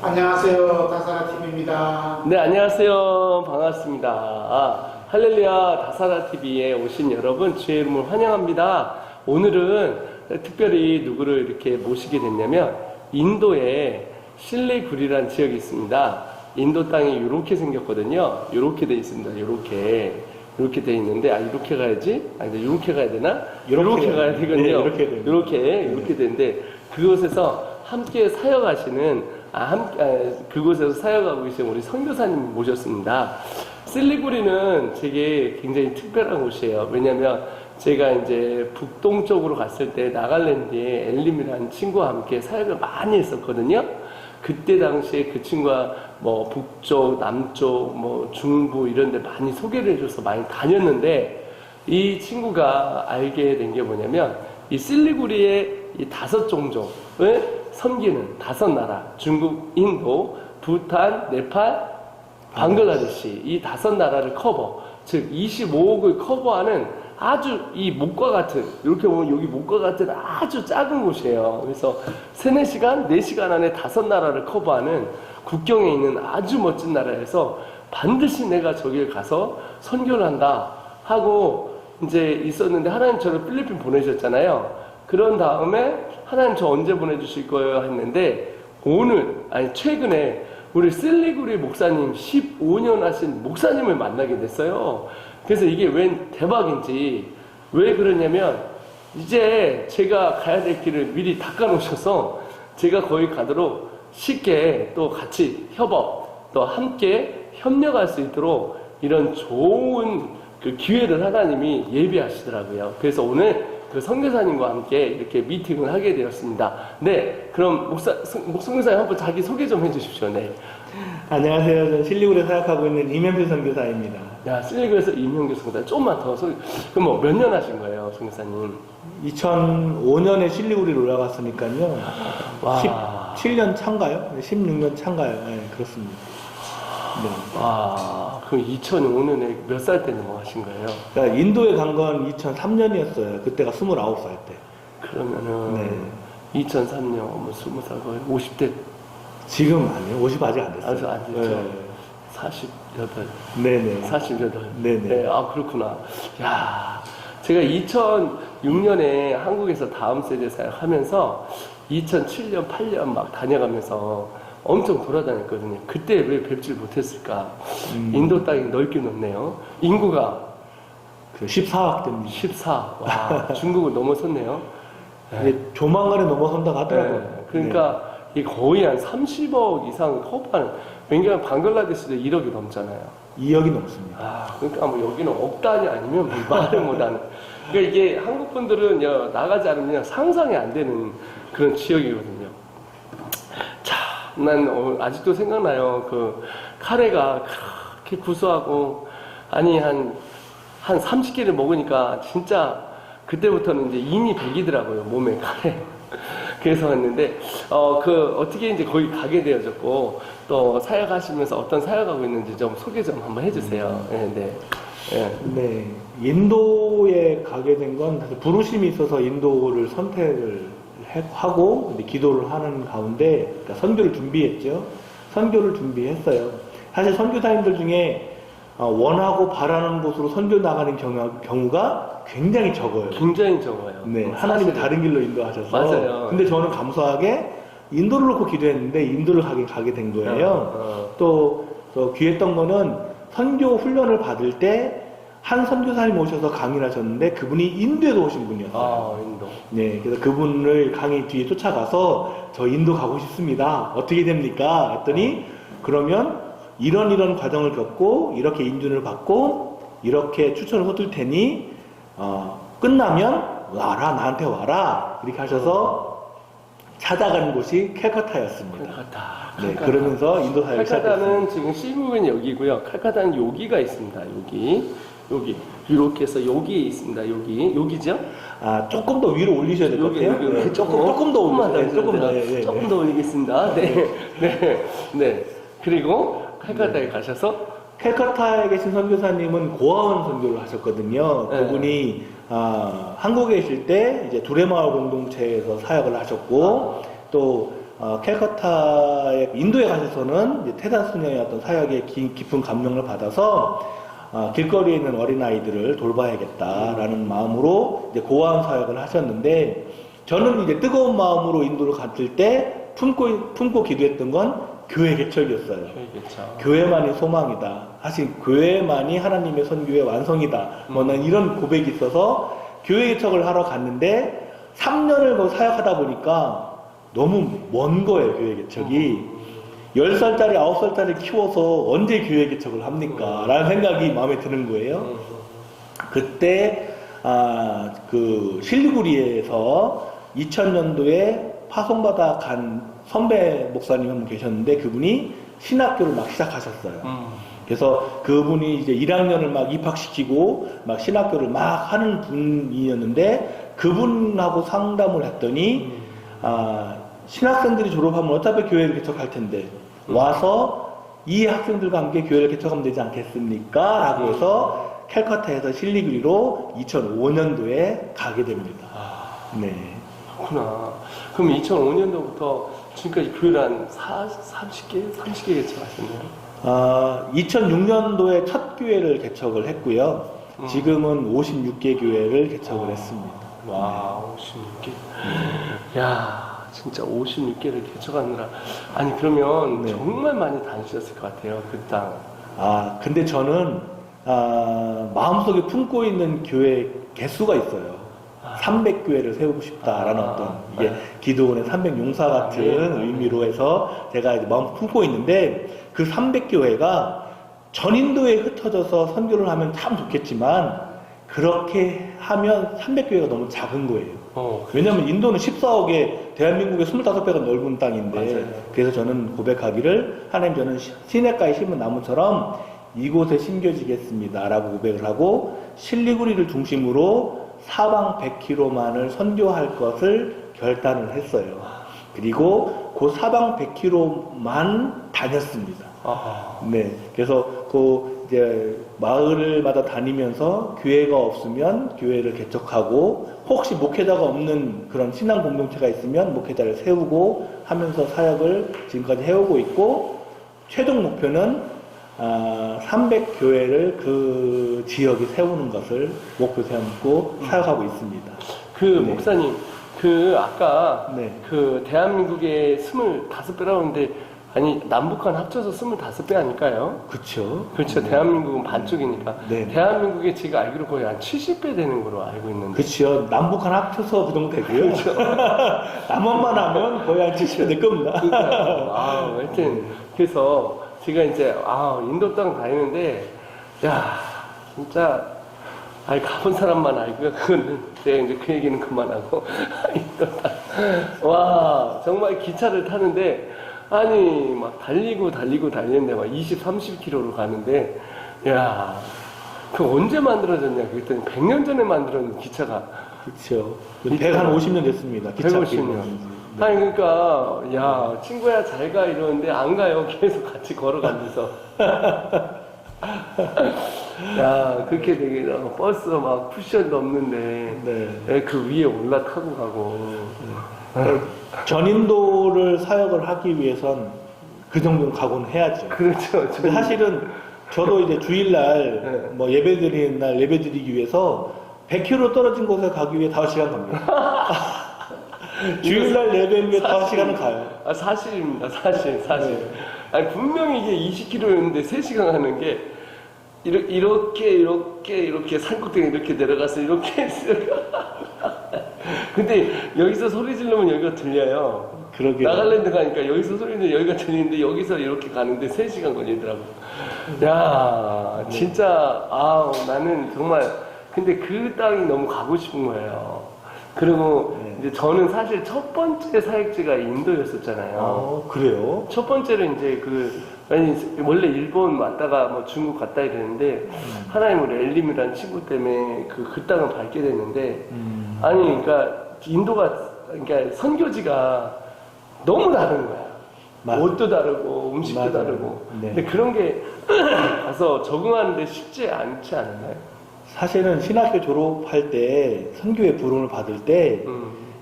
안녕하세요. 다사라 TV입니다. 네, 안녕하세요. 반갑습니다. 할렐루야 다사라 TV에 오신 여러분 주의 이름으로 환영합니다. 오늘은 특별히 누구를 이렇게 모시게 됐냐면 인도에 실리구리라는 지역이 있습니다. 인도 땅이 이렇게 생겼거든요. 이렇게 돼 있습니다. 이렇게 돼 있는데 이렇게 가야지? 이렇게 가야 되나? 이렇게 가야 되거든요. 네, 이렇게 되는데 그곳에서 함께 사역하시는 그곳에서 사역하고 계신 우리 선교사님 모셨습니다. 실리구리는 제게 굉장히 특별한 곳이에요. 왜냐면 제가 이제 북동쪽으로 갔을 때 나갈랜드에 엘림이라는 친구와 함께 사역을 많이 했었거든요. 그때 당시에 그 친구가 뭐 북쪽, 남쪽, 뭐 중부 이런 데 많이 소개를 해줘서 많이 다녔는데 이 친구가 알게 된 게 뭐냐면 이 실리구리의 이 5종족을 섬기는 5나라, 중국, 인도, 부탄, 네팔, 방글라데시 이 5나라를 커버, 즉 25억을 커버하는 아주 이 목과 같은, 이렇게 보면 여기 목과 같은 아주 작은 곳이에요. 그래서 3-4시간, 4시간 안에 5나라를 커버하는 국경에 있는 아주 멋진 나라에서 반드시 내가 저길 가서 선교를 한다 하고 이제 있었는데 하나님 저를 필리핀 보내셨잖아요. 그런 다음에 하나님 저 언제 보내주실 거예요 했는데 최근에 우리 실리구리 목사님 15년 하신 목사님을 만나게 됐어요. 그래서 이게 웬 대박인지, 왜 그러냐면 이제 제가 가야 될 길을 미리 닦아 놓으셔서 제가 거기 가도록 쉽게 또 같이 협업, 또 함께 협력할 수 있도록 이런 좋은 그 기회를 하나님이 예비하시더라고요. 그래서 오늘 그 선교사님과 함께 이렇게 미팅을 하게 되었습니다. 네, 그럼 선교사님 한번 자기 소개 좀 해주십시오. 네. 안녕하세요. 저는 실리구리에 사역하고 있는 임현필 선교사입니다. 야, 실리구리에서 임현규 선교사 조금만 더 그럼 뭐 몇 년 하신 거예요, 선교사님? 2005년에 실리구리로 올라갔으니까요. 와. 17년 차인가요? 16년 차인가요? 네, 그렇습니다. 네. 와, 그럼 2005년에 몇 살 때 넘어가신 거예요? 그러니까 인도에 간 건 2003년이었어요. 그때가 29살 때. 그러면은 네. 2003년 뭐 20살 거의 50대 지금 아니에요. 50 아직 안 됐어요. 아직 안 됐죠. 네. 48. 네네. 48. 네네. 네, 그렇구나. 야, 제가 2006년에 한국에서 다음 세대 사역하면서 2007년, 8년 막 다녀가면서 엄청 돌아다녔거든요. 그때 왜 뵙질 못했을까? 인도 땅이 넓게 넓네요. 인구가 14억 됩니다. 14. 와, 중국을 넘어섰네요. 이제 조만간에 넘어선다고 하더라고요. 네, 그러니까 이 거의 한 30억 이상 커버하는, 왜냐면 방글라데시도 1억이 넘잖아요. 2억이 넘습니다. 그러니까 뭐 여기는 억 단위 아니면 말을 못하는. 그러니까 이게 한국 분들은 나가지 않으면 상상이 안 되는 그런 지역이거든요. 자, 난 아직도 생각나요. 그 카레가 그렇게 구수하고, 아니 한 30개를 먹으니까 진짜 그때부터는 이제 인이 배기더라고요, 몸에 카레. 그래서 했는데 어떻게 이제 거기 가게 되어졌고, 또 사역하시면서 어떤 사역하고 있는지 좀 소개 좀 한번 해주세요. 네. 인도에 가게 된 건 사실 부르심이 있어서 인도를 선택을 하고 기도를 하는 가운데, 그러니까 선교를 준비했죠. 선교를 준비했어요. 사실 선교사님들 중에 원하고 바라는 곳으로 선교 나가는 경우가 굉장히 적어요. 굉장히 적어요. 네, 하나님이 다른 길로 인도하셔서. 맞아요. 근데 저는 감사하게 인도를 놓고 기도했는데 인도를 가게 된 거예요. 또 귀했던 거는 선교 훈련을 받을 때 한 선교사님 오셔서 강의를 하셨는데 그분이 인도에서 오신 분이었어요. 인도. 네, 그래서 그분을 강의 뒤에 쫓아가서 저 인도 가고 싶습니다. 어떻게 됩니까? 했더니 그러면 이런 과정을 겪고 이렇게 인준을 받고 이렇게 추천을 해둘 테니 끝나면 나한테 와라 이렇게 하셔서 찾아가는 곳이 캘커타였습니다. 네, 그러면서 인도 사역을 시작했습니다. 칼카타는 지금 시부는 여기고요. 칼카타는 여기가 있습니다. 여기 이렇게 해서 여기에 있습니다. 여기죠? 조금 더 위로 올리셔야 될 것 같아요. 네, 조금 더 올리세요. 조금 더 올리겠습니다. 네. 그리고 칼카타에 가셔서 캘커타에 계신 선교사님은 고아원 선교를 하셨거든요. 네. 그분이 한국에 계실 때 이제 두레마을 공동체에서 사역을 하셨고 또 캘커타의 인도에 가셔서는 이제 테다 수녀의 어떤 사역에 깊은 감명을 받아서 길거리에 있는 어린아이들을 돌봐야겠다라는 마음으로 이제 고아원 사역을 하셨는데, 저는 이제 뜨거운 마음으로 인도를 갔을 때 품고 기도했던 건 교회 개척이었어요. 교회만이 소망이다. 사실 교회만이 하나님의 선교의 완성이다. 난 이런 고백이 있어서 교회 개척을 하러 갔는데 3년을 그 사역하다 보니까 너무 먼 거예요, 교회 개척이. 10살짜리, 9살짜리 키워서 언제 교회 개척을 합니까? 라는 생각이 마음에 드는 거예요. 그때, 그 실리구리에서 2000년도에 파송받아 간 선배 목사님 한 분 계셨는데, 그분이 신학교를 막 시작하셨어요. 그래서 그분이 이제 1학년을 막 입학시키고 막 신학교를 막 하는 분이었는데, 그분하고 상담을 했더니 신학생들이 졸업하면 어차피 교회를 개척할 텐데 와서 이 학생들과 함께 교회를 개척하면 되지 않겠습니까? 라고 해서 캘커타에서 실리구리로 2005년도에 가게 됩니다. 네. 그렇구나. 그럼 2005년도부터 지금까지 교회를 한 30개 개척하셨네요? 2006년도에 첫 교회를 개척을 했고요. 지금은 56개 교회를 개척을 했습니다. 와, 56개. 야, 진짜 56개를 개척하느라. 아니, 그러면 네. 정말 많이 다니셨을 것 같아요, 그 땅. 근데 저는, 마음속에 품고 있는 교회 개수가 있어요. 300교회를 세우고 싶다라는 어떤, 이게 기도원의 300용사 같은 의미로 해서 제가 이제 마음 품고 있는데, 그 300교회가 전인도에 흩어져서 선교를 하면 참 좋겠지만, 그렇게 하면 300교회가 너무 작은 거예요. 왜냐면 인도는 14억에 대한민국의 25배가 넓은 땅인데, 맞아요. 그래서 저는 고백하기를, 하나님, 저는 시냇가에 심은 나무처럼 이곳에 심겨지겠습니다 라고 고백을 하고, 실리구리를 중심으로 사방 100km만을 선교할 것을 결단을 했어요. 그리고 그 사방 100km만 다녔습니다. 네, 그래서 그 이제 마을마다 다니면서 교회가 없으면 교회를 개척하고, 혹시 목회자가 없는 그런 신앙 공동체가 있으면 목회자를 세우고 하면서 사역을 지금까지 해오고 있고, 최종 목표는 300교회를 그 지역에 세우는 것을 목표 삼고 사역하고 있습니다. 그 네. 목사님, 그 아까 네. 그 대한민국의 25배라고 하는데, 아니, 남북한 합쳐서 25배 아닐까요? 그렇죠. 그렇죠. 네. 대한민국은 반쪽이니까. 네. 대한민국에 제가 알기로 거의 한 70배 되는 걸로 알고 있는데. 그렇죠. 남북한 합쳐서 그 정도 되고요. 그렇죠. 남원만 하면 거의 한 70배 될 겁니다. 하여튼, 그래서 제가 이제, 인도 땅 다니는데, 야, 진짜, 가본 사람만 알고요. 그거는, 제가 이제 그 얘기는 그만하고, 인도 땅. 와, 정말 기차를 타는데, 아니, 막 달리는데, 막 20, 30km로 가는데, 야, 그 언제 만들어졌냐? 그랬더니 100년 전에 만들어진 기차가. 그렇죠. 150년 됐습니다. 기차 150년. 아니, 그러니까, 야, 친구야, 잘 가, 이러는데, 안 가요. 계속 같이 걸어가면서. 야, 그렇게 되게, 버스 막 쿠션도 없는데, 네. 그 위에 올라타고 가고. 전인도를 사역을 하기 위해선 그 정도는 각오는 해야죠. 그렇죠. 근데 사실은 저도 이제 주일날 네. 뭐 예배 드리는 날 예배 드리기 위해서 100km 떨어진 곳에 가기 위해 5시간 갑니다. 주일날 예배 위해 5시간은 가요. 사실입니다. 사실. 네. 아니, 분명히 이게 20km였는데 3시간 하는 게, 이렇게 산꼭대기 이렇게 내려가서 이렇게 했어요. 근데 여기서 소리 지르면 여기가 들려요. 그러게요. 나갈랜드 가니까 여기서 소리 지르면 여기가 들리는데 여기서 이렇게 가는데 3시간 걸리더라고. 야, 진짜, 나는 정말, 근데 그 땅이 너무 가고 싶은 거예요. 그리고 이제 저는 사실 첫 번째 사역지가 인도였었잖아요. 그래요? 첫 번째로 이제 아니, 원래 일본 왔다가 뭐 중국 갔다 이랬는데, 하나님 우리 엘림이라는 친구 때문에 그 땅을 밟게 됐는데, 아니, 그러니까 그러니까 선교지가 너무 다른 거야. 맞아요. 옷도 다르고, 음식도 맞아요. 다르고. 네. 근데 그런 게 가서 적응하는데 쉽지 않지 않나요? 사실은 신학교 졸업할 때 선교회 부름을 받을 때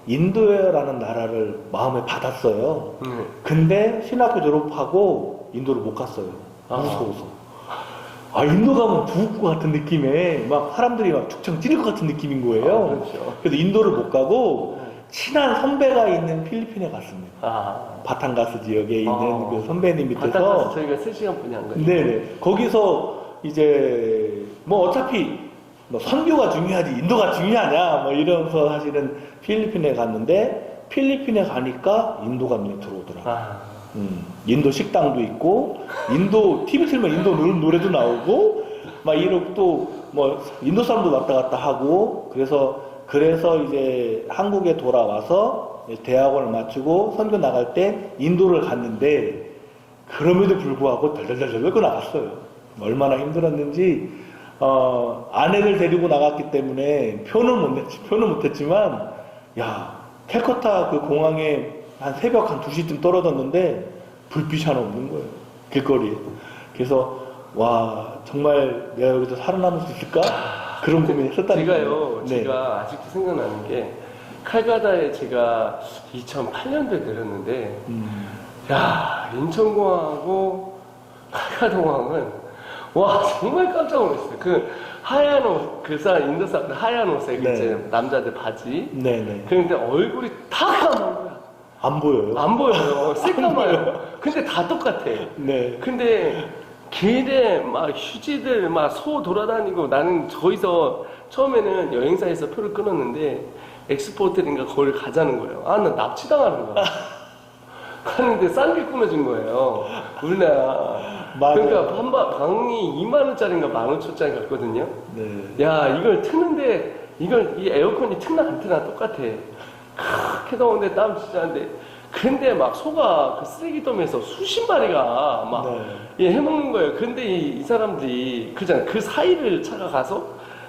인도라는 나라를 마음에 받았어요. 근데 신학교 졸업하고 인도를 못 갔어요. 무서워서. 아, 인도 가면 죽을 것 같은 느낌에 막 사람들이 막 축창 찌를 것 같은 느낌인 거예요. 그렇죠. 그래서 인도를 못 가고 친한 선배가 있는 필리핀에 갔습니다. 바탕가스 지역에 있는 그 선배님 밑에서. 바탕가스 저희가 3시간 분이 한 거예요. 네네. 거기서 이제 뭐 어차피 뭐 선교가 중요하지 인도가 중요하냐 뭐 이러면서 사실은 필리핀에 갔는데 필리핀에 가니까 인도가 눈에 들어오더라고요. 인도 식당도 있고 인도 TV 틀면 인도 노래도 나오고 막 이러고 또 뭐 인도 사람도 왔다 갔다 하고 그래서 이제 한국에 돌아와서 대학원을 마치고 선교 나갈 때 인도를 갔는데 그럼에도 불구하고 덜덜덜 끌고 나갔어요. 얼마나 힘들었는지 아내를 데리고 나갔기 때문에 표는 못했지만 야 캘커타 그 공항에 한 새벽 한 2시쯤 떨어졌는데 불빛이 하나 없는 거예요. 길거리에. 그래서 와 정말 내가 여기서 살아남을 수 있을까? 그런 고민을 했었다는 거예요. 제가 아직도 생각나는 게 칼가다에 제가 2008년도에 내렸는데 야 인천공항하고 칼가다공항은 와 정말 깜짝 놀랐어요. 그 하얀 옷, 그 사람 인도 사람들 하얀 옷에 네. 이제 남자들 바지. 네네. 그런데 얼굴이 다 까만 거야. 안 보여요? 안 보여요. 새까마요. 근데 다 똑같아. 네. 근데 길에 막 휴지들 막 소 돌아다니고 나는 거기서 처음에는 여행사에서 표를 끊었는데 엑스포호텔인가 거기를 가자는 거예요. 아, 나 납치당하는 거야. 하는데 싼 게 끊어진 거예요. 우리나라. 맞아요. 그러니까 방이 2만원짜리인가 15,000원짜리 같거든요. 네. 야, 이걸 트는데, 이 에어컨이 트나 안 트나 똑같아. 그렇게 더운데 땀 진짜 한데. 근데 막 소가 그 쓰레기통에서 수십 마리가 막 해먹는 거예요. 근데 이 사람들이 그 사이를 찾아가서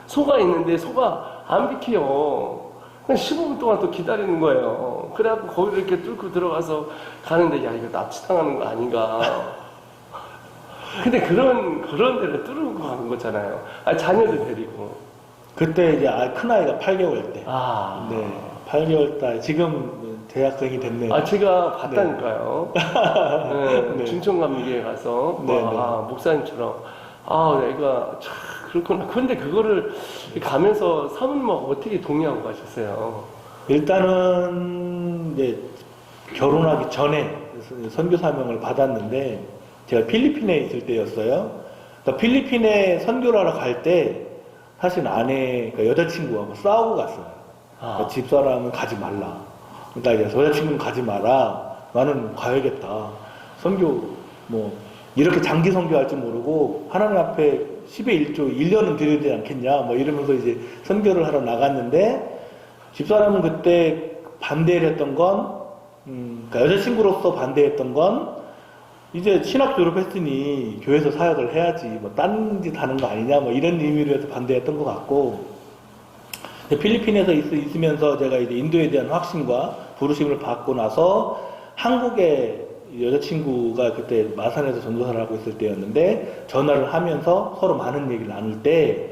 소가 있는데 소가 안 비켜요. 그냥 15분 동안 또 기다리는 거예요. 그래갖고 거기를 이렇게 뚫고 들어가서 가는데 야 이거 납치당하는 거 아닌가. 근데 그런 데를 뚫고 가는 거잖아요. 자녀들 데리고. 그때 이제 큰아이가 8개월 때. 아. 네. 8개월 때. 지금 대학생이 됐네요. 제가 봤다니까요. 네. 네. 춘천 감리교에 가서 네, 목사님처럼 애가 참 그렇구나. 근데 그거를 가면서 사모님하고 어떻게 동의하고 가셨어요? 일단은 이제 결혼하기 전에 선교 사명을 받았는데 제가 필리핀에 있을 때였어요. 그러니까 필리핀에 선교를 하러 갈 때 사실 그러니까 여자친구하고 싸우고 갔어요. 그러니까 집사람은 가지 말라. 그러니까 이제 여자친구는 가지 마라. 나는 가야겠다. 선교 이렇게 장기 선교할 줄 모르고 하나님 앞에 10의 1조 1년은 드려야 되지 않겠냐 이러면서 이제 선교를 하러 나갔는데 집사람은 그때 반대를 했던 건 그러니까 여자친구로서 반대했던 건 이제 신학 졸업했으니 교회에서 사역을 해야지 딴 짓 하는 거 아니냐 이런 의미로 해서 반대했던 것 같고 필리핀에서 있으면서 제가 이제 인도에 대한 확신과 부르심을 받고 나서 한국에 여자친구가 그때 마산에서 전도사를 하고 있을 때였는데 전화를 하면서 서로 많은 얘기를 나눌 때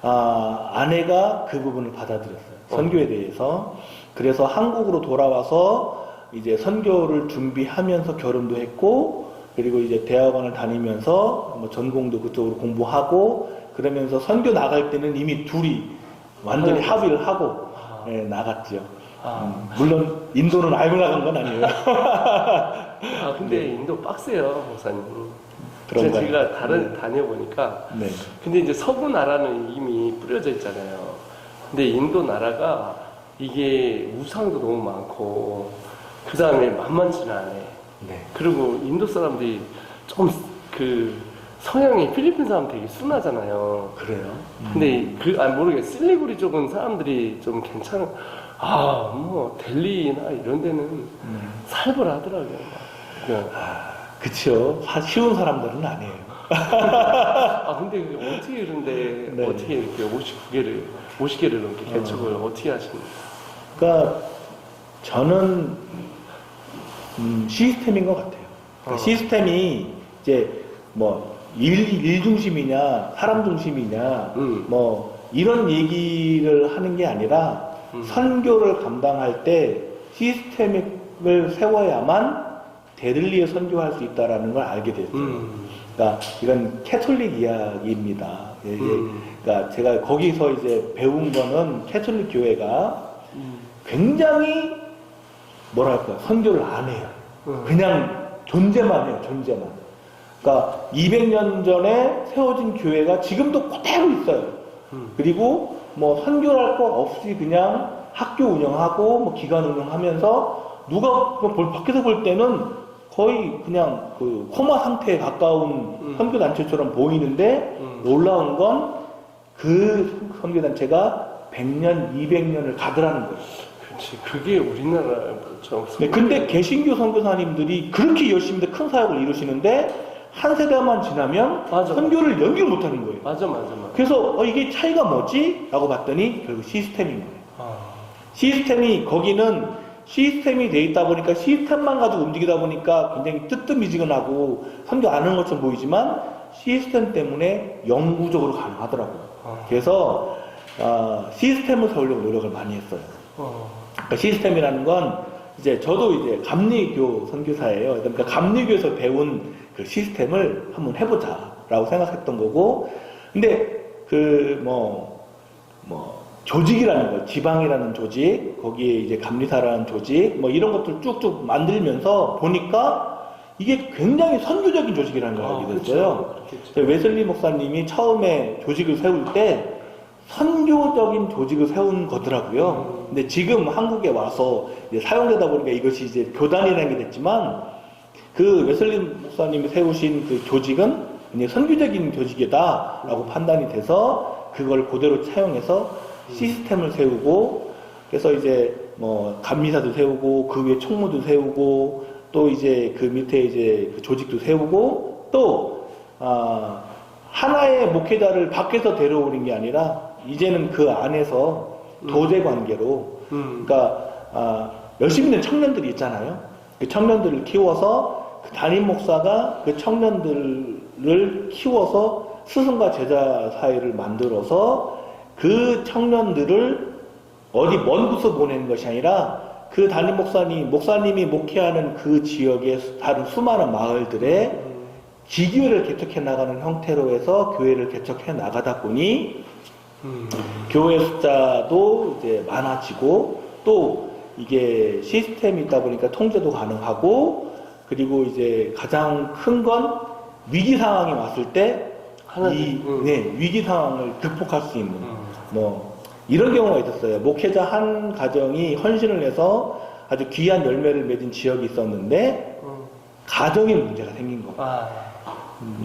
아내가 그 부분을 받아들였어요. 선교에 대해서. 그래서 한국으로 돌아와서 이제 선교를 준비하면서 결혼도 했고 그리고 이제 대학원을 다니면서 전공도 그쪽으로 공부하고 그러면서 선교 나갈 때는 이미 둘이 완전히 합의를 하고 나갔죠. 물론 인도는 알고 나간 건 아니에요. 근데 인도 빡세요, 목사님. 그런가요? 제가 다녀보니까. 네. 근데 이제 서구 나라는 이미 뿌려져 있잖아요. 근데 인도 나라가 이게 우상도 너무 많고, 그 다음에 만만치는 않아. 네. 그리고 인도 사람들이 좀 성향이 필리핀 사람 되게 순하잖아요. 그래요? 근데 모르겠어요. 실리구리 쪽은 사람들이 좀 괜찮은, 델리나 이런 데는 살벌하더라고요. 그쵸. 쉬운 사람들은 아니에요. 근데 그게 어떻게 이런데, 네. 어떻게 이렇게 50개를 넘게 개척을 어떻게 하십니까? 그러니까 저는 시스템인 것 같아요. 그러니까 시스템이 이제 일 중심이냐 사람 중심이냐 이런 얘기를 하는 게 아니라 선교를 감당할 때 시스템을 세워야만 데들리에 선교할 수 있다라는 걸 알게 됐어요. 그러니까 이건 캐톨릭 이야기입니다. 예, 그러니까 제가 거기서 이제 배운 거는 캐톨릭 교회가 굉장히 뭐랄까 선교를 안 해요. 그냥 존재만 해요. 존재만. 그러니까 200년 전에 세워진 교회가 지금도 그대로 있어요. 그리고 뭐 선교할 거 없이 그냥 학교 운영하고 뭐 기관 운영하면서 누가 밖에서 볼 때는 거의 그냥 그 코마 상태에 가까운 선교 단체처럼 보이는데 놀라운 건 그 선교 단체가 100년, 200년을 가더라는 거예요. 그렇지. 그게 우리나라처럼. 네, 근데 개신교 선교사님들이 그렇게 열심히 큰 사역을 이루시는데 한 세대만 지나면 맞아. 선교를 연결 못하는 거예요. 맞아. 그래서 이게 차이가 뭐지? 라고 봤더니 결국 시스템인 거예요. 아. 시스템이 거기는 시스템이 돼 있다 보니까 시스템만 가지고 움직이다 보니까 굉장히 뜨뜻미지근하고 선교 안 하는 것처럼 보이지만 시스템 때문에 영구적으로 가능하더라고요. 그래서 시스템을 세우려고 노력을 많이 했어요. 그러니까 시스템이라는 건 이제 저도 이제 감리교 선교사예요. 그러니까 감리교에서 배운 그 시스템을 한번 해보자라고 생각했던 거고, 근데 그 조직이라는 거, 지방이라는 조직, 거기에 이제 감리사라는 조직, 뭐 이런 것들 쭉쭉 만들면서 보니까 이게 굉장히 선교적인 조직이라는 걸 알게 됐어요. 웨슬리 목사님이 처음에 조직을 세울 때 선교적인 조직을 세운 거더라고요. 근데 지금 한국에 와서 이제 사용되다 보니까 이것이 이제 교단이라는 게 됐지만 그 웨슬리 목사님이 세우신 그 조직은 그냥 선교적인 조직이다라고 판단이 돼서 그걸 그대로 차용해서 시스템을 세우고, 그래서 이제 뭐 감리사도 세우고 그 위에 총무도 세우고 또 이제 그 밑에 이제 그 조직도 세우고 또 하나의 목회자를 밖에서 데려오는 게 아니라 이제는 그 안에서 도제 관계로 그러니까 열심히 있는 청년들이 있잖아요. 그 청년들을 키워서 그 담임 목사가 그 청년들을 키워서 스승과 제자 사이를 만들어서 그 청년들을 어디 먼 곳으로 보내는 것이 아니라 그 담임 목사님이 목회하는 그 지역의 다른 수많은 마을들에 지교회를 개척해 나가는 형태로 해서 교회를 개척해 나가다 보니 교회 숫자도 이제 많아지고 또 이게 시스템이 있다 보니까 통제도 가능하고, 그리고 이제 가장 큰 건 위기 상황이 왔을 때 위기 상황을 극복할 수 있는 뭐 이런 경우가 있었어요. 목회자 한 가정이 헌신을 해서 아주 귀한 열매를 맺은 지역이 있었는데 가정에 문제가 생긴 거예요.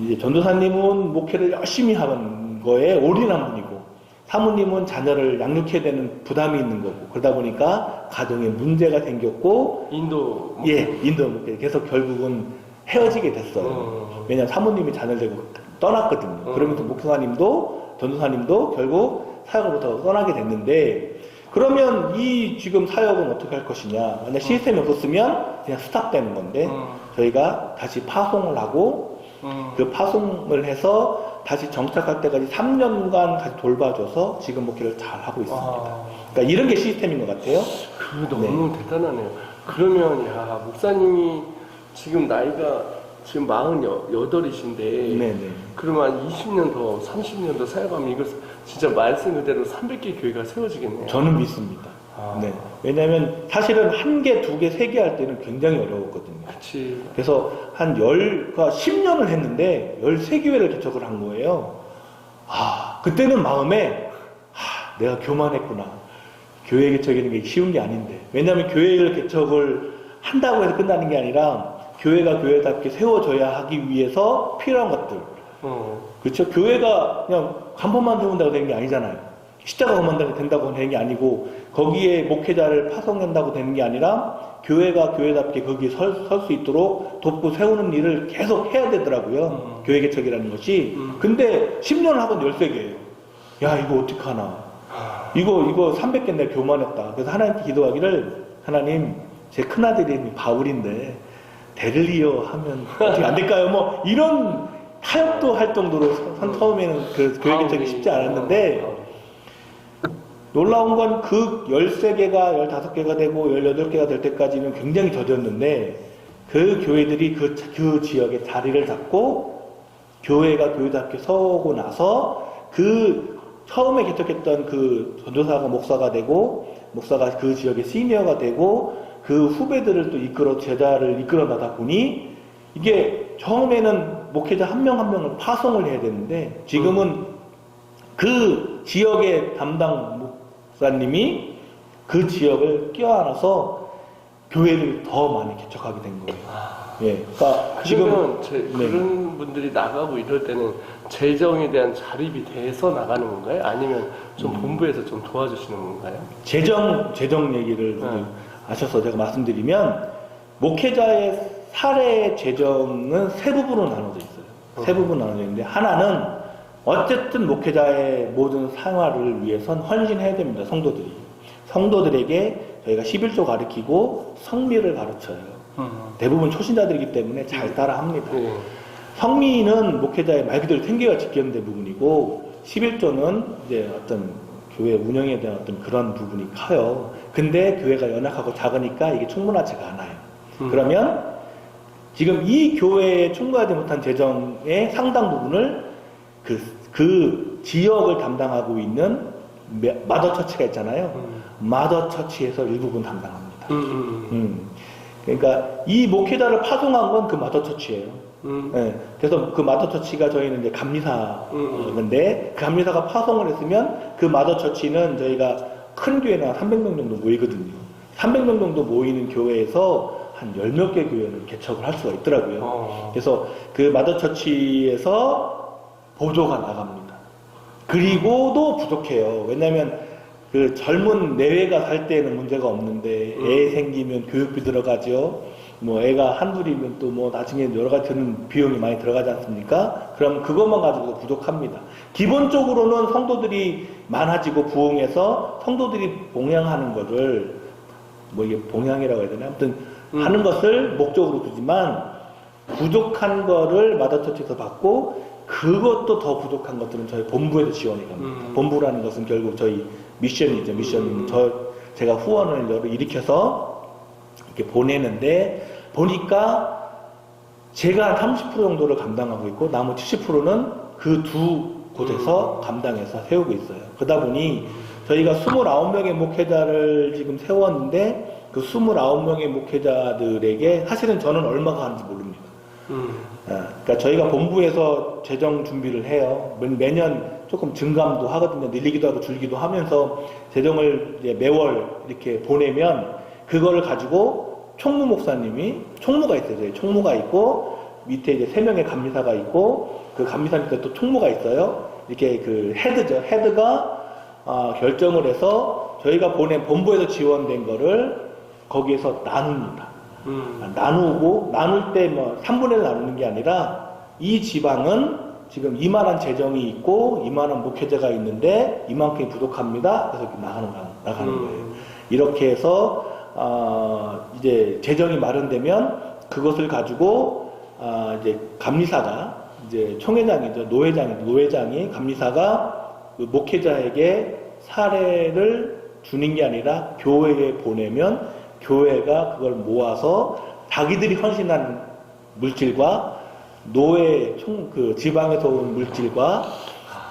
이제 전도사님은 목회를 열심히 하는 거에 올인한 분이고 사모님은 자녀를 양육해야 되는 부담이 있는 거고, 그러다 보니까 가정에 문제가 생겼고 인도 목회 그래서 결국은 헤어지게 됐어요. 왜냐하면 사모님이 자녀를 데리고 떠났거든요. 그러면서 목사님도 전도사님도 결국 사역을 못하고 떠나게 됐는데, 그러면 이 지금 사역은 어떻게 할 것이냐. 만약 시스템이 없었으면 그냥 스탑되는 건데 저희가 다시 파송을 하고 그 파송을 해서 다시 정착할 때까지 3년간 같이 돌봐줘서 지금 목회를 잘 하고 있습니다. 그러니까 이런 게 시스템인 것 같아요. 그 너무 대단하네요. 그러면 목사님이 지금 나이가 지금 48이신데 그러면 한 20년 더 30년 더 사역하면 이거 진짜 말씀 그대로 300개 교회가 세워지겠네요. 저는 믿습니다. 네. 왜냐하면 사실은 1개, 2개, 3개 할 때는 굉장히 어려웠거든요. 그치. 그래서 한 10년을 했는데 13교회를 개척을 한 거예요. 그때는 마음에 내가 교만했구나. 교회 개척이라는 게 쉬운 게 아닌데. 왜냐하면 교회를 개척을 한다고 해서 끝나는 게 아니라 교회가 교회답게 세워져야 하기 위해서 필요한 것들. 그렇죠? 교회가 그냥 간판만 세운다고 되는 게 아니잖아요. 십자가만 된다고 되는 게 아니고, 거기에 목회자를 파송한다고 되는 게 아니라 교회가 교회답게 거기에 설 수 있도록 돕고 세우는 일을 계속 해야 되더라고요. 교회 개척이라는 것이. 근데 10년을 하고 13개예요. 야, 이거 어떡하나. 이거 300개 내가 교만했다. 그래서 하나님께 기도하기를, 하나님, 제 큰아들이 바울인데 데를리어 하면 어떻게 안 될까요? 뭐 이런 타협도 할 정도로 처음에는 그 교회 개척이 쉽지 않았는데 놀라운 건 그 13개가 15개가 되고 18개가 될 때까지는 굉장히 더뎠는데 그 교회들이 그 지역에 자리를 잡고 교회가 교회답게 서고 나서 그 처음에 개척했던 그 전도사가 목사가 되고 목사가 그 지역의 시니어가 되고 그 후배들을 또 이끌어 제자를 이끌어 나다 보니 이게 처음에는 목회자 한 명 한 명을 파송을 해야 되는데 지금은 그 지역의 담당 목사님이 그 지역을 껴안아서 교회를 더 많이 개척하게 된 거예요. 예, 그러니까 그러면 지금 그런 분들이 나가고 이럴 때는 재정에 대한 자립이 돼서 나가는 건가요? 아니면 좀 본부에서 좀 도와주시는 건가요? 재정 얘기를 아셔서 제가 말씀드리면 목회자의 사례 재정은 세 부분으로 나눠져 있어요. 세 부분 나눠져 있는데 하나는 어쨌든 목회자의 모든 생활을 위해선 헌신해야 됩니다. 성도들에게 저희가 11조 가르치고 성미를 가르쳐요. 대부분 초신자들이기 때문에 잘 따라합니다. 성미는 목회자의 말 그대로 생계가 직결된 부분이고 11조는 이제 어떤 교회 운영에 대한 어떤 그런 부분이 커요. 근데 교회가 연약하고 작으니까 이게 충분하지가 않아요. 그러면 지금 이 교회에 충분하지 못한 재정의 상당 부분을 그 지역을 담당하고 있는 마더처치가 있잖아요. 마더처치에서 일부분 담당합니다. 그러니까 이 목회자를 파송한 건 그 마더처치예요. 네, 그래서 그 마더처치가 저희는 이제 감리사인데 그 감리사가 파송을 했으면 그 마더처치는 저희가 큰 교회는 한 300명 정도 모이거든요. 300명 정도 모이는 교회에서 한 10몇 개 교회를 개척을 할 수가 있더라고요. 그래서 그 마더처치에서 보조가 나갑니다. 그리고도 부족해요. 왜냐하면 그 젊은 내외가 살 때는 문제가 없는데 애 생기면 교육비 들어가죠. 뭐 애가 한둘이면 또 뭐 나중에 여러 가지 드는 비용이 많이 들어가지 않습니까? 그럼 그것만 가지고도 부족합니다. 기본적으로는 성도들이 많아지고 부흥해서 성도들이 봉양하는 거를 뭐 이게 봉양이라고 해야 되나? 아무튼 하는 것을 목적으로 두지만 부족한 거를 마더처치에서 받고 그것도 더 부족한 것들은 저희 본부에서 지원이 갑니다. 본부라는 것은 결국 저희 미션이죠. 미션은 제가 후원을 일으켜서 이렇게 보내는데 보니까 제가 한 30% 정도를 감당하고 있고 나머지 70%는 그 두 곳에서 감당해서 세우고 있어요. 그러다 보니 저희가 29명의 목회자를 지금 세웠는데 그 29명의 목회자들에게 사실은 저는 얼마가 하는지 모릅니다. 그러니까 저희가 본부에서 재정 준비를 해요. 매년 조금 증감도 하거든요. 늘리기도 하고 줄기도 하면서 재정을 이제 매월 이렇게 보내면 그거를 가지고 총무 목사님이 총무가 있어요. 저희 총무가 있고 밑에 이제 3명의 감리사가 있고 그 감리사 밑에 또 총무가 있어요. 이렇게 그 헤드죠. 헤드가 결정을 해서 저희가 보낸 본부에서 지원된 거를 거기에서 나눕니다. 나누고 나눌 때 뭐 3분의 1 나누는 게 아니라 이 지방은 지금 이만한 재정이 있고 이만한 목회자가 있는데 이만큼이 부족합니다. 그래서 나가는 거예요. 이렇게 해서 이제 재정이 마련되면 그것을 가지고 이제 감리사가 이제 총회장이죠. 노회장이 감리사가 그 목회자에게 사례를 주는 게 아니라 교회에 보내면 교회가 그걸 모아서 자기들이 헌신한 물질과 노회 그 지방에서 온 물질과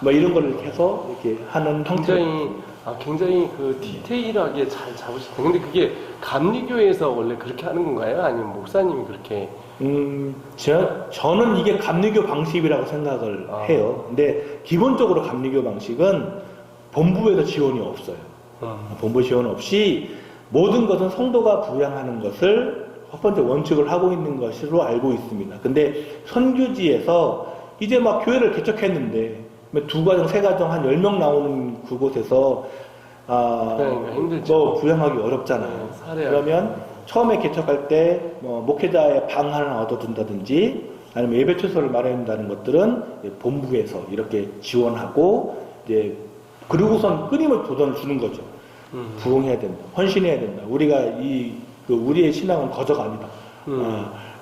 뭐 이런 거를 해서 이렇게 하는 굉장히 그 디테일하게 잘 잡으시다. 근데 그게 감리교회에서 원래 그렇게 하는 건가요? 아니면 목사님이 그렇게? 저는 이게 감리교 방식이라고 생각을 해요. 근데 기본적으로 감리교 방식은 본부에서 지원이 없어요. 본부 지원 없이 모든 것은 성도가 부양하는 것을 첫 번째 원칙을 하고 있는 것으로 알고 있습니다. 근데 선교지에서 이제 막 교회를 개척했는데 2가정, 3가정 한 10명 나오는 그곳에서 뭐 부양하기 어렵잖아요. 그러면 처음에 개척할 때 뭐 목회자의 방 하나 얻어준다든지 아니면 예배 투소를 마련한다는 것들은 본부에서 이렇게 지원하고 이제 그리고선 끊임없이 도전을 주는 거죠. 부흥해야 된다. 헌신해야 된다. 우리가 우리의 신앙은 거저가 아니다.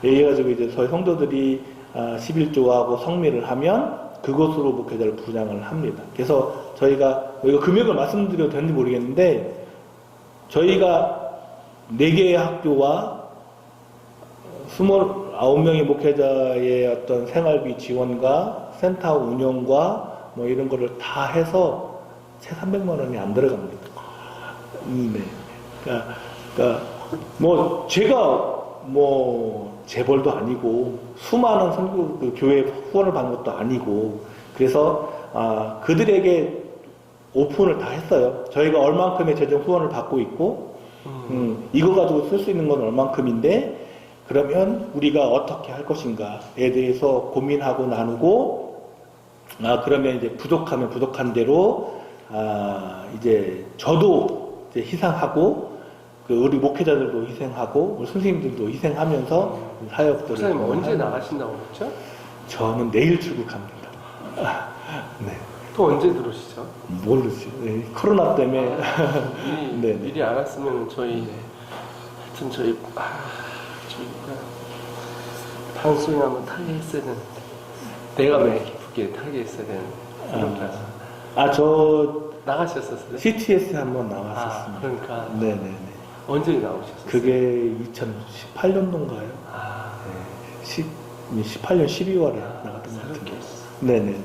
이래가지고 이제 저희 성도들이 11조하고 성미를 하면 그것으로 목회자를 부양을 합니다. 그래서 저희가 이거 금액을 말씀드려도 되는지 모르겠는데 저희가 4개의 학교와 29명의 목회자의 어떤 생활비 지원과 센터 운영과 뭐 이런 거를 다 해서 채 300만 원이 안 들어갑니다. 네. 그러니까 뭐 제가 뭐 재벌도 아니고 수많은 선교 그 교회 후원을 받는 것도 아니고 그래서 그들에게 오픈을 다 했어요. 저희가 얼만큼의 재정 후원을 받고 있고 이거 가지고 쓸 수 있는 건 얼만큼인데 그러면 우리가 어떻게 할 것인가에 대해서 고민하고 나누고 그러면 이제 부족하면 부족한 대로 이제 저도 이제 희생하고 우리 목회자들도 희생하고 우리 선생님들도 희생하면서 사역들을 목사님 언제 나가신다고 그랬죠? 저는 내일 출국합니다. 네. 또 언제 들어오시죠? 모르죠. 네. 코로나 때문에 네. 미리 알았으면 저희 하여튼 저희가 방송에 한번 타게 했어야 되는데 내가 왜 기쁘게 타게 했어야 되는데 저 나가셨었어요? CTS 한번 나왔었습니다. 그러니까 네네네. 언제 나오셨어요? 그게 2018년도인가요? 네. 18년 12월에 나갔던 것 같은데. 네네네.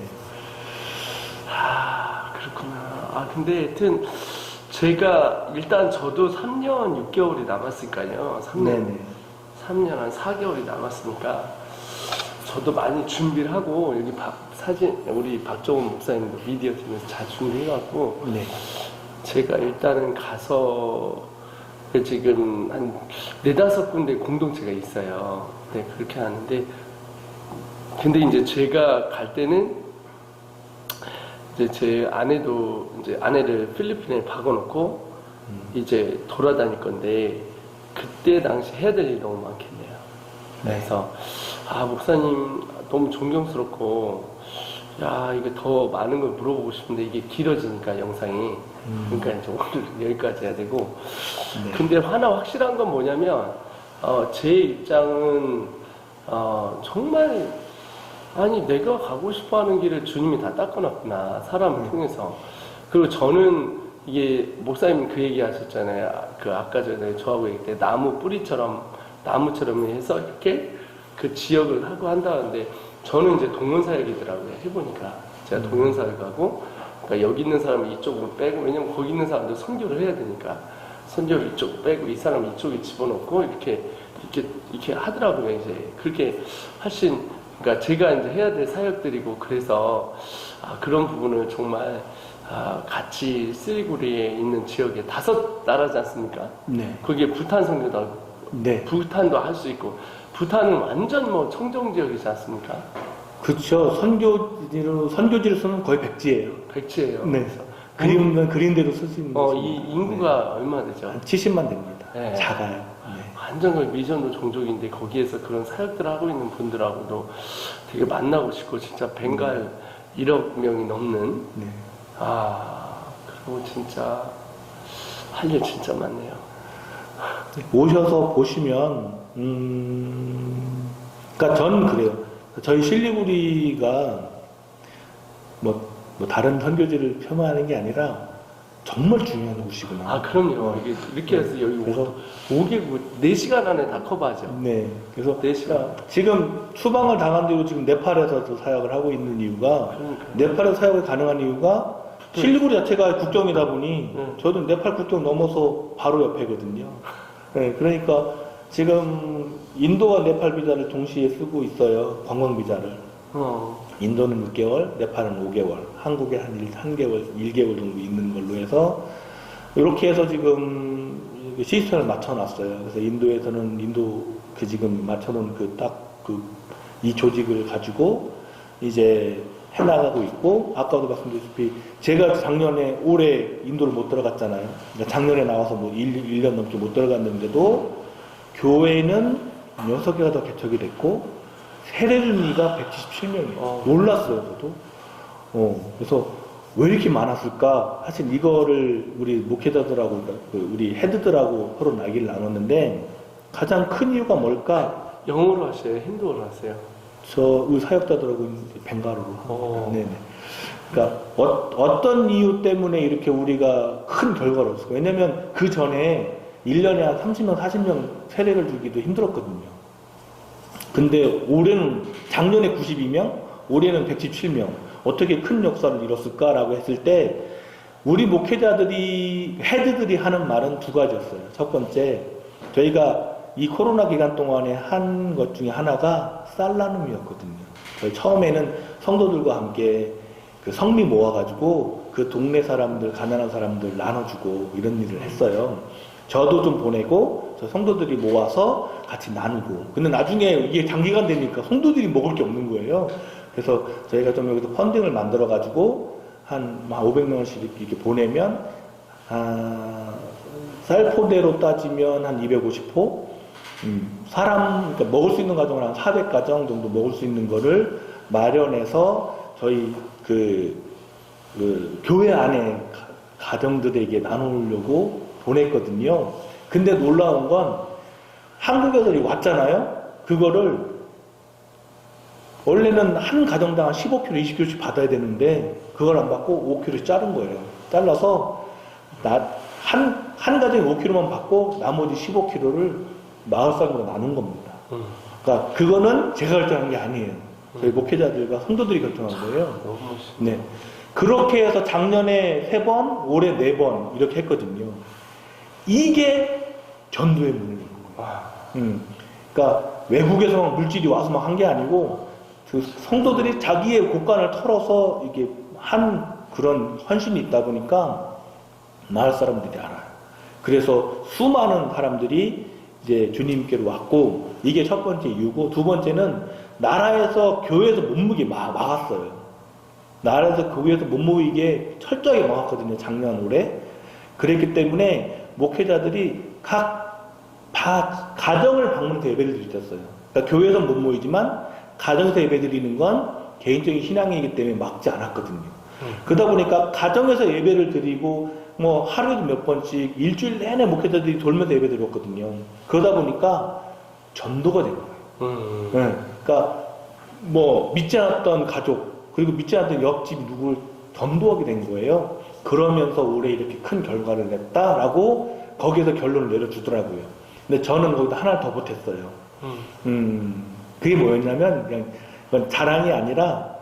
그렇구나. 근데 하여튼 제가 일단 저도 3년 6개월이 남았으니까요. 3년 네네. 3년 한 4개월이 남았으니까 저도 많이 준비를 하고 여기 사진 우리 박정훈 목사님도 미디어 팀에서 잘 준비해갖고 네. 제가 일단은 가서 지금 한 4-5군데 공동체가 있어요. 네, 그렇게 하는데 근데 이제 제가 갈 때는 이제 제 아내도 이제 아내를 필리핀에 박아놓고 이제 돌아다닐 건데 그때 당시 해야 될 일이 너무 많겠네요. 그래서 목사님 너무 존경스럽고 이게 더 많은 걸 물어보고 싶은데 이게 길어지니까 영상이 그러니까 이제 오늘 여기까지 해야 되고 근데 하나 확실한 건 뭐냐면 제 입장은 정말 아니 내가 가고 싶어하는 길을 주님이 다 닦아놨구나 사람을 통해서. 그리고 저는 이게 목사님 그 얘기 하셨잖아요. 그 아까 전에 저하고 얘기 때 나무처럼 해서 이렇게 그 지역을 하고 한다는데 저는 이제 동원사역이더라고요. 해보니까 제가 동원사역하고 그러니까 여기 있는 사람을 이쪽으로 빼고 왜냐면 거기 있는 사람들 선교를 해야 되니까 선교를 이쪽으로 빼고 이 사람 이쪽에 집어넣고 이렇게 하더라고요. 이제 그렇게 하신 그러니까 제가 이제 해야 될 사역들이고 그래서 그런 부분을 정말 같이 쓰리구리에 있는 지역에 5나라지 않습니까? 네. 거기에 부탄 선교도 네. 부탄도 할 수 있고 부탄은 완전 뭐 청정 지역이지 않습니까? 그렇죠. 선교지로서는 거의 백지예요. 백지예요. 네. 그림대로 쓸 수 있는 거죠. 이 인구가 얼마 되죠? 한 70만 됩니다. 네. 작아요. 네. 완전 거의 미전도 종족인데 거기에서 그런 사역들을 하고 있는 분들하고도 되게 만나고 싶고 진짜 벵갈 1억 명이 넘는 네. 그리고 진짜 할 일 진짜 많네요. 오셔서 보시면 그러니까 전 그래요. 저희 실리구리가 뭐 다른 선교지를 폄하하는 게 아니라 정말 중요한 곳이구나. 그럼요. 이게 이렇게 해서 여기 그래서 5개국 4시간 안에 다 커버하죠. 네. 그래서 4시간. 지금 추방을 당한 뒤로 지금 네팔에서도 사역을 하고 있는 이유가 네팔에서 사역이 가능한 이유가 실리구리 자체가 국경이다 보니 저도 네팔 국경 넘어서 바로 옆에거든요. 네. 그러니까 지금 인도와 네팔 비자를 동시에 쓰고 있어요. 관광 비자를. 인도는 6개월, 네팔은 5개월, 한국에 한 1개월 정도 있는 걸로 해서 이렇게 해서 지금 시스템을 맞춰놨어요. 그래서 인도에서는 지금 맞춰놓은 이 조직을 가지고 이제 해나가고 있고 아까도 말씀드렸다시피 제가 올해 인도를 못 들어갔잖아요. 그러니까 작년에 나와서 1년 넘게 못 들어갔는데도 교회는 6개가 더 개척이 됐고 세례주니가 177명이에요. 놀랐어요, 저도. 그래서 왜 이렇게 많았을까? 사실 이거를 우리 목회자들하고, 우리 헤드들하고 서로 이야기를 나눴는데, 가장 큰 이유가 뭘까? 영어로 하세요? 힌두어로 하세요? 우리 사역자들하고 벵갈어로. 네네. 그러니까 어떤 이유 때문에 이렇게 우리가 큰 결과를 얻었을까? 왜냐면 그 전에 1년에 한 30명, 40명 세례를 주기도 힘들었거든요. 근데 올해는 작년에 92명, 올해는 117명. 어떻게 큰 역사를 이뤘을까라고 했을 때 우리 목회자들이 헤드들이 하는 말은 두 가지였어요. 첫 번째, 저희가 이 코로나 기간 동안에 한 것 중에 하나가 쌀나눔이었거든요. 저희 처음에는 성도들과 함께 그 성미 모아가지고 그 동네 사람들, 가난한 사람들 나눠주고 이런 일을 했어요. 저도 좀 보내고 저 성도들이 모아서 같이 나누고. 근데 나중에 이게 장기간 되니까 성도들이 먹을 게 없는 거예요. 그래서 저희가 좀 여기서 펀딩을 만들어가지고 한 500명씩 이렇게 보내면 쌀포대로 따지면 한 250포, 그러니까 먹을 수 있는 가정은 한 400가정 정도 먹을 수 있는 거를 마련해서 저희 그 교회 안에 가정들에게 나누려고 보냈거든요. 근데 놀라운 건 한국에서 왔잖아요. 그거를 원래는 한 가정당 15kg, 20kg씩 받아야 되는데 그걸 안 받고 5kg씩 자른 거예요. 잘라서 한 가정에 5kg만 받고 나머지 15kg를 마을 사람으로 나눈 겁니다. 그러니까 그거는 제가 결정한 게 아니에요. 저희 목회자들과 성도들이 결정한 거예요. 너무 멋있다. 네. 그렇게 해서 작년에 3번, 올해 4번 이렇게 했거든요. 이게 전도의 문인 거예요. 그러니까 외국에서 물질이 와서 막 한 게 아니고 그 성도들이 자기의 곳간을 털어서 이게 한 그런 헌신이 있다 보니까 마을 사람들이 알아요. 그래서 수많은 사람들이 이제 주님께로 왔고 이게 첫 번째 이유고 두 번째는 나라에서 교회에서 못 모이게 막았어요. 나라에서 교회에서 못 모이게 철저하게 막았거든요. 작년 올해. 그랬기 때문에 목회자들이 각 가정을 방문해서 예배를 드렸어요. 그러니까 교회에서 못 모이지만 가정에서 예배 드리는 건 개인적인 신앙이기 때문에 막지 않았거든요. 그러다 보니까 가정에서 예배를 드리고 뭐 하루에도 몇 번씩 일주일 내내 목회자들이 돌면서 예배 드렸거든요. 그러다 보니까 전도가 된 거예요. 네. 그러니까 뭐 믿지 않았던 가족 그리고 믿지 않았던 옆집 누구를 전도하게 된 거예요. 그러면서 올해 이렇게 큰 결과를 냈다라고 거기에서 결론을 내려주더라고요. 근데 저는 거기다 하나를 더 보탰어요. 그게 뭐였냐면 그냥 그건 자랑이 아니라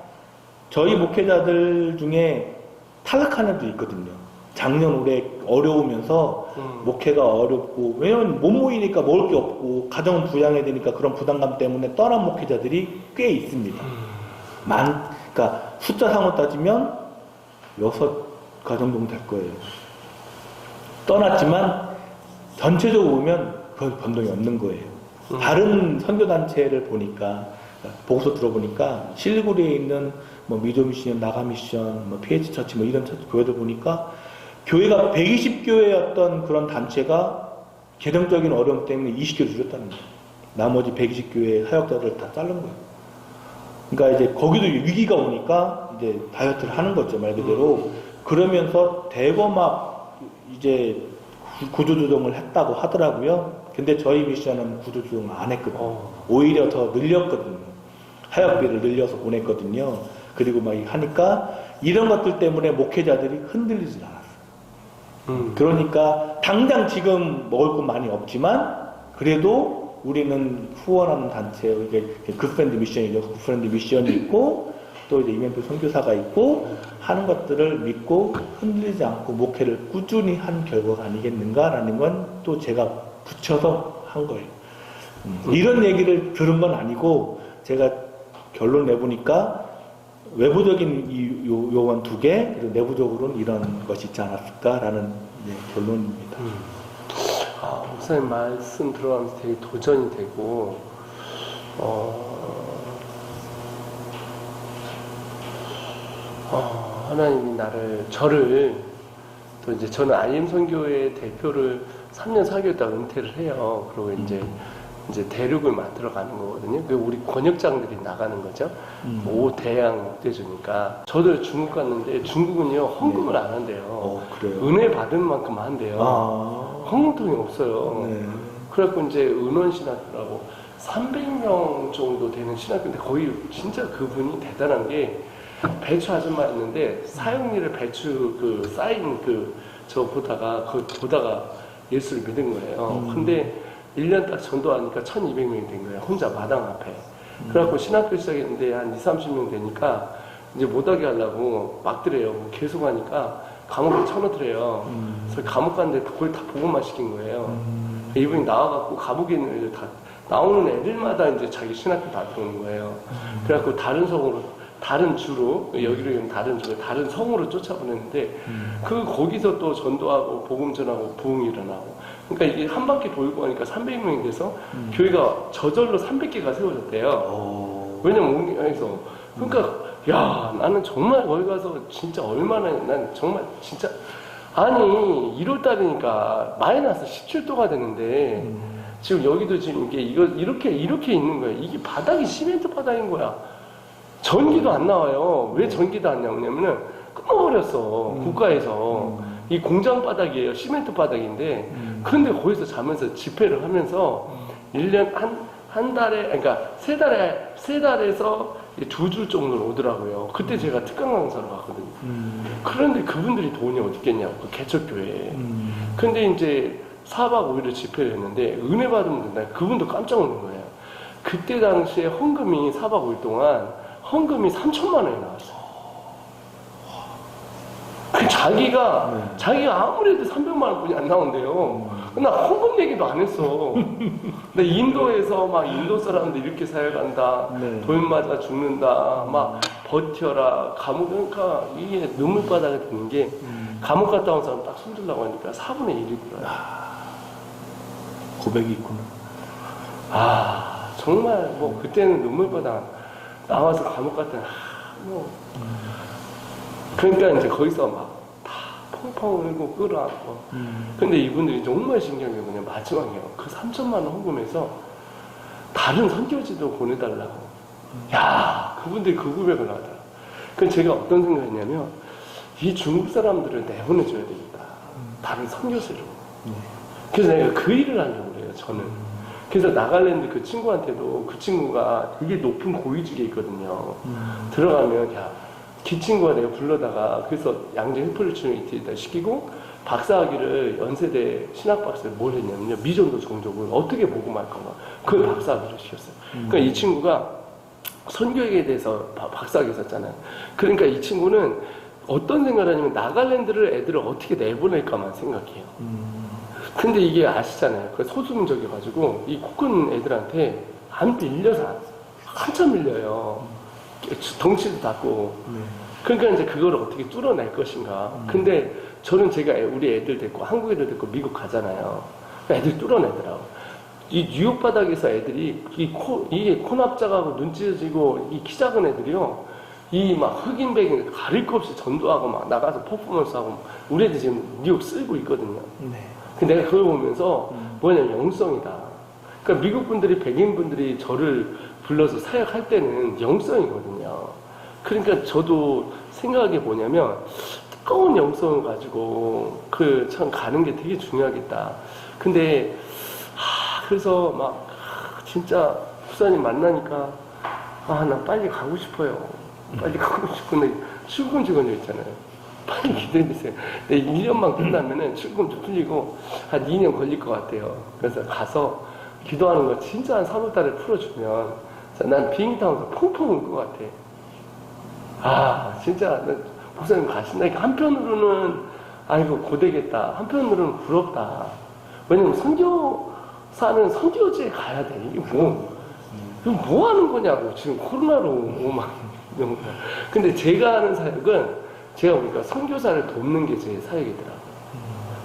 저희 목회자들 중에 탈락한 애도 있거든요. 작년 올해 어려우면서 목회가 어렵고 왜냐면 못 모이니까 먹을 게 없고 가정은 부양해야 되니까 그런 부담감 때문에 떠난 목회자들이 꽤 있습니다. 그러니까 숫자상으로 따지면 6가정 정도 될 거예요. 떠났지만 전체적으로 보면 그건 변동이 없는 거예요. 다른 선교단체를 보니까 보고서 들어보니까 실리구리에 있는 뭐 미도 미션, 나가 미션, 뭐 PH 처치 뭐 이런 교회들 보니까 교회가 120교회였던 그런 단체가 재정적인 어려움 때문에 20교회 줄였다는 거예요. 나머지 120교회 사역자들 다 자른 거예요. 그러니까 이제 거기도 위기가 오니까 이제 다이어트를 하는 거죠, 말 그대로. 그러면서 대범합 이제 구조조정을 했다고 하더라고요. 근데 저희 미션은 구조조정을 안 했거든요. 오히려 더 늘렸거든요. 사역비를 늘려서 보냈거든요. 그리고 막 하니까 이런 것들 때문에 목회자들이 흔들리질 않았어요. 그러니까 당장 지금 먹을 건 많이 없지만 그래도 우리는 후원하는 단체, 이게 굿프렌드 미션이죠. 굿프렌드 미션이 있고 또 이제 이면표 선교사가 있고 하는 것들을 믿고 흔들리지 않고 목회를 꾸준히 한 결과가 아니겠는가라는 건 또 제가 붙여서 한 거예요. 이런 얘기를 들은 건 아니고 제가 결론 내보니까 외부적인 요원 2개, 그리고 내부적으로는 이런 것이 있지 않았을까라는 결론입니다. 목사님 말씀 들어가면서 되게 도전이 되고, 하나님이 저를, 또 이제 저는 IM 선교회 대표를 3년 4개월 동안 은퇴를 해요. 그리고 이제 대륙을 만들어 가는 거거든요. 그 우리 권역장들이 나가는 거죠. 5대양 목대주니까. 저도 중국 갔는데 중국은요 헌금을 안 한대요. 그래요? 은혜 받은 만큼 한대요. 헌금통이 없어요. 네. 그래갖고 이제 은원 신학교라고 300명 정도 되는 신학교인데 거의 진짜 그분이 대단한 게 배추 아줌마였는데 사형리를 배추 그 쌓인 저 보다가 예수를 믿은 거예요. 근데 1년 딱 전도하니까 1200명이 된 거예요. 혼자 마당 앞에. 그래갖고 신학교 시작했는데 한 20-30명 되니까 이제 못하게 하려고 막더래요. 계속 하니까 감옥에 쳐넣더래요. 그래서 감옥 갔는데 그걸 다 보고만 시킨 거예요. 이분이 나와갖고 감옥에 있는 애들 다 나오는 애들마다 이제 자기 신학교 다 들어오는 거예요. 그래갖고 다른 성으로, 다른 주로, 여기로 있는 다른 주로, 다른 성으로 쫓아보냈는데, 거기서 또 전도하고, 복음 전하고, 부흥이 일어나고. 그러니까 이게 한 바퀴 돌고 하니까 300명이 돼서, 교회가 저절로 300개가 세워졌대요. 왜냐면, 여기서. 그러니까, 야, 나는 정말 거기 가서 진짜 얼마나, 난 정말 진짜, 아니, 1월달이니까 마이너스 17도가 되는데, 지금 여기도 지금 이렇게 있는 거예요. 이게 바닥이 시멘트 바닥인 거야. 전기도 안 나와요. 왜 전기도 안 나오냐면은 끊어버렸어. 국가에서. 이 공장 바닥이에요. 시멘트 바닥인데. 그런데 거기서 자면서 집회를 하면서 1년 한 달에, 그러니까 세 달에서 2주 정도는 오더라고요. 그때 제가 특강 강사로 갔거든요. 그런데 그분들이 돈이 어디 있겠냐고. 그 개척교회에. 근데 이제 4박 5일을 집회를 했는데 은혜 받으면 된다. 그분도 깜짝 놀란 거예요. 그때 당시에 헌금이 4박 5일 동안 헌금이 3천만 원이 나왔어요. 자기가 아무래도 300만 원뿐이 안 나온대요. 나 헌금 얘기도 안 했어. 근데 인도에서 막 인도 사람들 이렇게 사역한다. 네. 돌 맞아 죽는다. 막 버텨라. 감옥, 그러니까 이게 눈물바닥에 드는 게 감옥 갔다 온 사람 딱 손들라고 하니까 4분의 1이더라고요. 고백이 있구나. 정말 뭐 그때는 눈물바닥 나와서 감옥 갔다 그러니까 이제 거기서 막 다 펑펑 울고 끌어안고. 근데 이분들이 정말 신기한 게 뭐냐, 마지막이요. 그 3천만 원 헌금에서 다른 선교지도 보내달라고. 야, 그분들이 그 고백을 하더라. 그래서 제가 어떤 생각했냐면, 이 중국 사람들을 내보내줘야 되겠다. 다른 선교지로. 그래서 내가 그 일을 하려고 그래요, 저는. 그래서 나갈랜드 그 친구한테도, 그 친구가 되게 높은 고위직에 있거든요. 들어가면, 야, 그 친구가 내가 불러다가, 그래서 양재 힐프리추니티에다 시키고, 박사학위를 연세대 신학박사를 뭘 했냐면요. 미전도 종족을 어떻게 복음할 건가. 그걸 박사학위를 시켰어요. 그러니까 이 친구가 선교에 대해서 박사학위 썼잖아요. 그러니까 이 친구는 어떤 생각을 하냐면, 나갈랜드를 애들을 어떻게 내보낼까만 생각해요. 근데 이게 아시잖아요. 그 소수민족이어가지고 이 코큰 애들한테 안 밀려서 한참 밀려요. 덩치도 작고. 그러니까 이제 그걸 어떻게 뚫어낼 것인가. 근데 저는 제가 우리 애들 데리고 한국 애들 데리고 미국 가잖아요. 애들 뚫어내더라고. 이 뉴욕 바닥에서 애들이 이게 코납작하고 눈 찢어지고 이 키 작은 애들이요. 이 막 흑인 백인 가릴 거 없이 전도하고 막 나가서 퍼포먼스 하고 우리 애들 지금 뉴욕 쓸고 있거든요. 근데 내가 그걸 보면서 뭐냐면 영성이다. 그러니까 미국 분들이, 백인 분들이 저를 불러서 사역할 때는 영성이거든요. 그러니까 저도 생각한 게 뭐냐면, 뜨거운 영성을 가지고 참 가는 게 되게 중요하겠다. 근데 그래서 막 진짜 부사님 만나니까 나 빨리 가고 싶어요. 빨리 가고 싶은데 출금 직원이 있잖아요. 빨리 기다리세요. 1년만 끝나면은 출금도 풀리고 한 2년 걸릴 것 같아요. 그래서 가서 기도하는 거 진짜 한 3월 달에 풀어주면 난 비행기 타면서 펑펑 울 것 같아. 진짜 목사님 가신다. 한편으로는 아이고 고되겠다. 한편으로는 부럽다. 왜냐면 선교사는 선교지에 가야 돼. 이게 뭐 하는 거냐고. 지금 코로나로 막. 근데 제가 하는 사역은 제가 보니까 선교사를 돕는 게 제 사역이더라고요.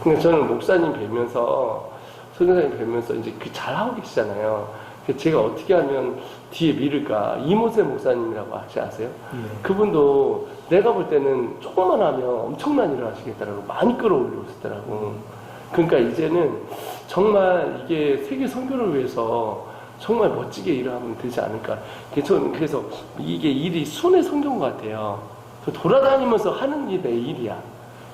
그러니까 저는 목사님 뵈면서, 선교사님 뵈면서 이제 잘하고 계시잖아요. 제가 어떻게 하면 뒤에 밀을까. 이모세 목사님이라고 혹시 아세요? 그분도 내가 볼 때는 조금만 하면 엄청난 일을 하시겠다라고 많이 끌어올리고 있더라고. 그러니까 이제는 정말 이게 세계 선교를 위해서 정말 멋지게 일을 하면 되지 않을까. 저는 그래서 이게 일이 순회 성경 같아요. 돌아다니면서 하는 게 내 일이야.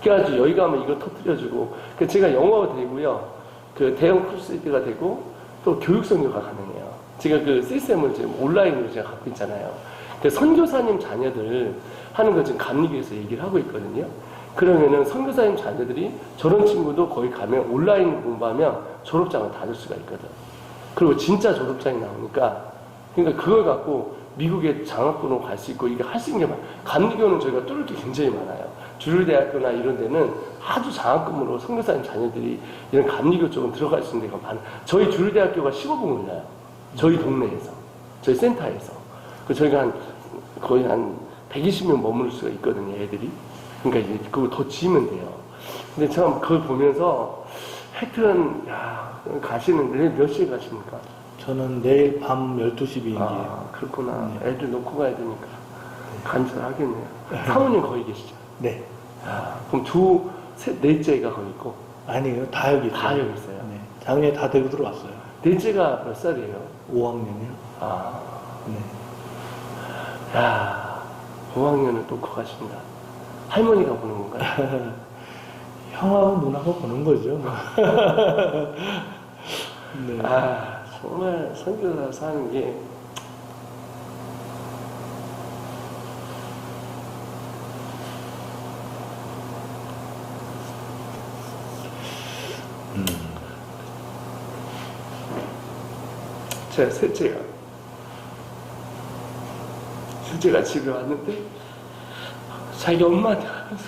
그래가지고 여기 가면 이거 터뜨려주고. 제가 영어가 되고요. 그 대형 크루세이드가 되고 또 교육 선교가 가능해요. 제가 그 시스템을 지금 온라인으로 제가 갖고 있잖아요. 선교사님 자녀들 하는 거 지금 감리교에서 얘기를 하고 있거든요. 그러면은 선교사님 자녀들이 저런 친구도 거기 가면 온라인 공부하면 졸업장을 다 줄 수가 있거든. 그리고 진짜 졸업장이 나오니까 그러니까 그걸 갖고 미국에 장학금으로 갈 수 있고 이게 할 수 있는 게 많아요. 감리교는 저희가 뚫을 게 굉장히 많아요. 주일대학교나 이런 데는 아주 장학금으로 선교사님 자녀들이 이런 감리교 쪽은 들어갈 수 있는 데가 많아요. 저희 주일대학교가 15분 걸려요. 저희 동네에서. 저희 센터에서. 그 저희가 거의 한 120명 머무를 수가 있거든요, 애들이. 그러니까 이제 그거 더 지으면 돼요. 근데 참 그걸 보면서 하여튼, 야, 가시는, 내일 몇 시에 가십니까? 저는 내일 밤 12시 비행기예요. 아, 그렇구나. 네. 애들 놓고 가야 되니까. 간절하겠네요. 사모님 거기 계시죠? 네. 아, 그럼 넷째가 거기 있고? 아니에요. 다 여기 있어요. 다 여기 있어요? 네. 작년에 다 대구 들어왔어요. 넷째가 몇 살이에요? 5학년이요. 아, 네. 야, 5학년을 놓고 가신다. 할머니가 보는 건가요? 형하고 누나가 보는 거죠. 네. 아, 정말 선교사 사는 게 제가 셋째가 집에 왔는데 자기 엄마한테 가면서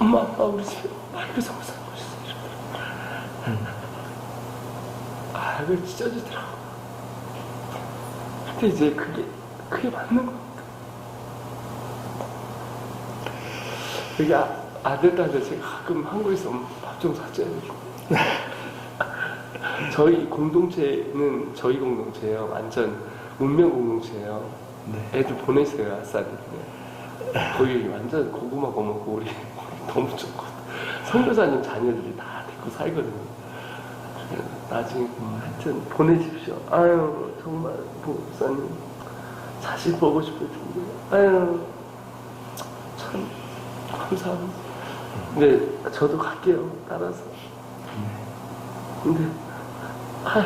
엄마 아빠 우리 집에 마이크 성사 오셨어요. 아, 그걸 찢어지더라고. 근데 이제 그게 맞는 겁니다. 여기 아들, 딸들 제가 가끔 한국에서 밥 좀 사줘야 되겠고. 저희 공동체는 저희 공동체예요. 완전 문명 공동체예요. 네. 애들 보내세요, 아싸리. 거기 완전 고구마 거먹고 우리 너무 좋고. 선교사님 자녀들이 다 데리고 살거든요. 나중에 하여튼 보내십시오. 아유 정말 목사님 자식 보고 싶을 텐데 아유 참 감사합니다. 근데 저도 갈게요 따라서. 근데 아유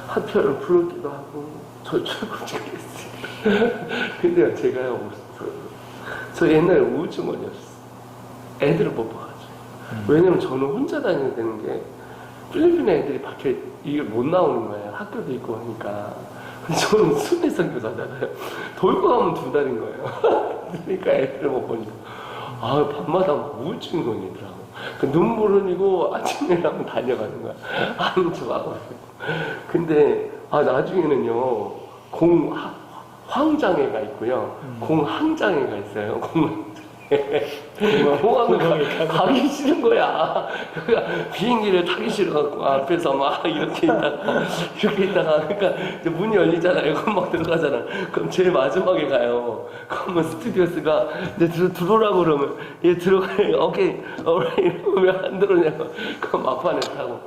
한편을 부럽기도 하고 저 최고 죽겠어요. 근데요 제가요 저 옛날에 우울증 걸렸어요. 애들을 못 봐가지고. 왜냐면 저는 혼자 다녀야 되는 게 필리핀 애들이 밖에 이게 못 나오는 거예요. 학교도 있고 하니까. 근데 저는 순회 선교사잖아요. 돌고 가면 2달인 거예요. 그러니까 애들을 못 보니까 아 밤마다 우울증 걸리더라고. 그 눈물 흘리고 아침에 하면 다녀가는 거야. 아는 척하고. 근데 나중에는요 공황장애가 있고요 공항장애가 있어요. 공항을 가기 싫은 거야. 그러니까 비행기를 타기 싫어갖고 앞에서 막 이렇게 있다가 그러니까 이제 문이 열리잖아요. 그럼 막 들어가잖아. 그럼 제일 마지막에 가요. 그러면 스튜디오스가 이제 들어오라고 그러면 얘 들어가요. 오케이 이러면 왜 안 들어오냐고. 그럼 막판에 타고